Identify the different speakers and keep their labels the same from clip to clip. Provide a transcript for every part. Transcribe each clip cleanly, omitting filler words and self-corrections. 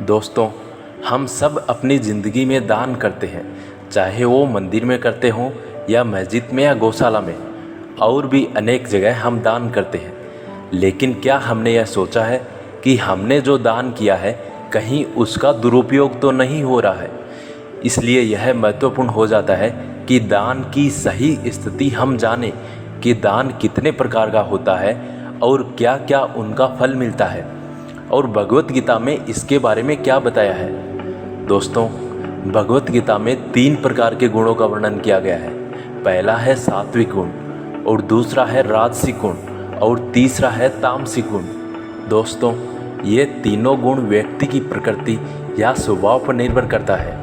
Speaker 1: दोस्तों, हम सब अपनी ज़िंदगी में दान करते हैं, चाहे वो मंदिर में करते हों या मस्जिद में या गौशाला में। और भी अनेक जगह हम दान करते हैं। लेकिन क्या हमने यह सोचा है कि हमने जो दान किया है कहीं उसका दुरुपयोग तो नहीं हो रहा है। इसलिए यह महत्वपूर्ण हो जाता है कि दान की सही स्थिति हम जानें कि दान कितने प्रकार का होता है और क्या क्या उनका फल मिलता है, और भगवत गीता में इसके बारे में क्या बताया है। दोस्तों, भगवत गीता में 3 प्रकार के गुणों का वर्णन किया गया है। पहला है सात्विक गुण, और दूसरा है राजसिक गुण, और तीसरा है तामसिक गुण। दोस्तों, ये तीनों गुण व्यक्ति की प्रकृति या स्वभाव पर निर्भर करता है,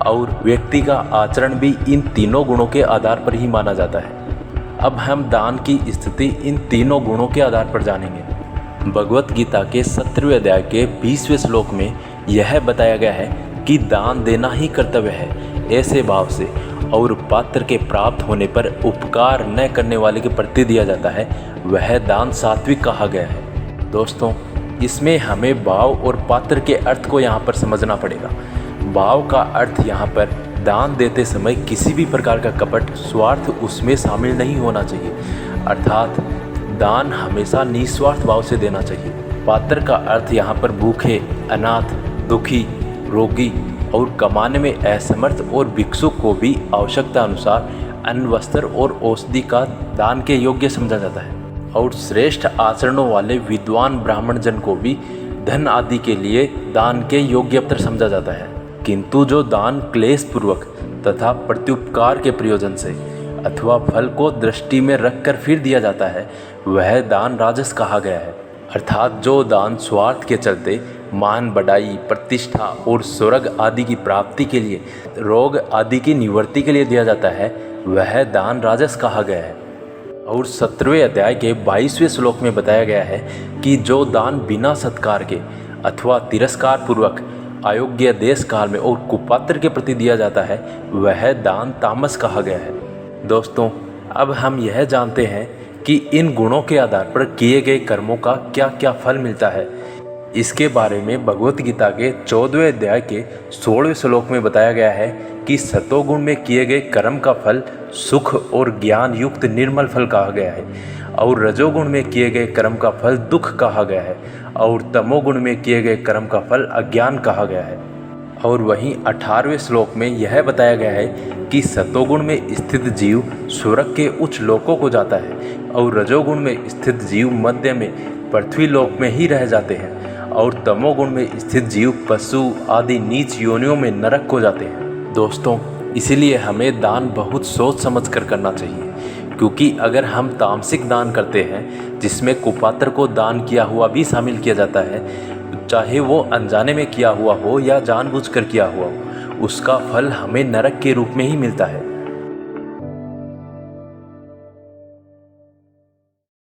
Speaker 1: और व्यक्ति का आचरण भी इन तीनों गुणों के आधार पर ही माना जाता है। अब हम दान की स्थिति इन तीनों गुणों के आधार पर जानेंगे। भगवत गीता के 17वें अध्याय के 20वें श्लोक में यह बताया गया है कि दान देना ही कर्तव्य है, ऐसे भाव से, और पात्र के प्राप्त होने पर उपकार न करने वाले के प्रति दिया जाता है, वह दान सात्विक कहा गया है। दोस्तों, इसमें हमें भाव और पात्र के अर्थ को यहाँ पर समझना पड़ेगा। भाव का अर्थ यहाँ पर दान देते समय किसी भी प्रकार का कपट, स्वार्थ उसमें शामिल नहीं होना चाहिए, अर्थात दान हमेशा निस्वार्थ भाव से देना चाहिए। पात्र का अर्थ यहाँ पर भूखे, अनाथ, दुखी, रोगी और कमाने में असमर्थ और भिक्षुक को भी आवश्यकता अनुसार अन्न, वस्त्र और औषधि का दान के योग्य समझा जाता है। और श्रेष्ठ आचरणों वाले विद्वान ब्राह्मण जन को भी धन आदि के लिए दान के योग्य समझा जाता है। किंतु जो दान क्लेश पूर्वक तथा प्रत्युपकार के प्रयोजन से अथवा फल को दृष्टि में रखकर फिर दिया जाता है, वह दान राजस कहा गया है। अर्थात जो दान स्वार्थ के चलते मान, बढ़ाई, प्रतिष्ठा और स्वर्ग आदि की प्राप्ति के लिए, रोग आदि की निवृत्ति के लिए दिया जाता है, वह दान राजस कहा गया है। और 17वें अध्याय के 22वें श्लोक में बताया गया है कि जो दान बिना सत्कार के अथवा तिरस्कार पूर्वक अयोग्य देश काल में और कुपात्र के प्रति दिया जाता है, वह दान तामस कहा गया है। दोस्तों, अब हम यह जानते हैं कि इन गुणों के आधार पर किए गए कर्मों का क्या क्या फल मिलता है। इसके बारे में भगवत गीता के 14वें अध्याय के 16वें श्लोक में बताया गया है कि सतोगुण में किए गए कर्म का फल सुख और ज्ञान युक्त निर्मल फल कहा गया है, और रजोगुण में किए गए कर्म का फल दुख कहा गया है, और तमोगुण में किए गए कर्म का फल अज्ञान कहा गया है। और वहीं 18वें श्लोक में यह बताया गया है कि सतोगुण में स्थित जीव स्वर्ग के उच्च लोकों को जाता है, और रजोगुण में स्थित जीव मध्य में पृथ्वी लोक में ही रह जाते हैं, और तमोगुण में स्थित जीव पशु आदि नीच योनियों में नरक को जाते हैं। दोस्तों, इसीलिए हमें दान बहुत सोच समझ कर करना चाहिए, क्योंकि अगर हम तामसिक दान करते हैं जिसमें कुपात्र को दान किया हुआ भी शामिल किया जाता है, चाहे वो अनजाने में किया हुआ हो या जानबूझकर किया हुआ हो, उसका फल हमें नरक के रूप में ही मिलता है।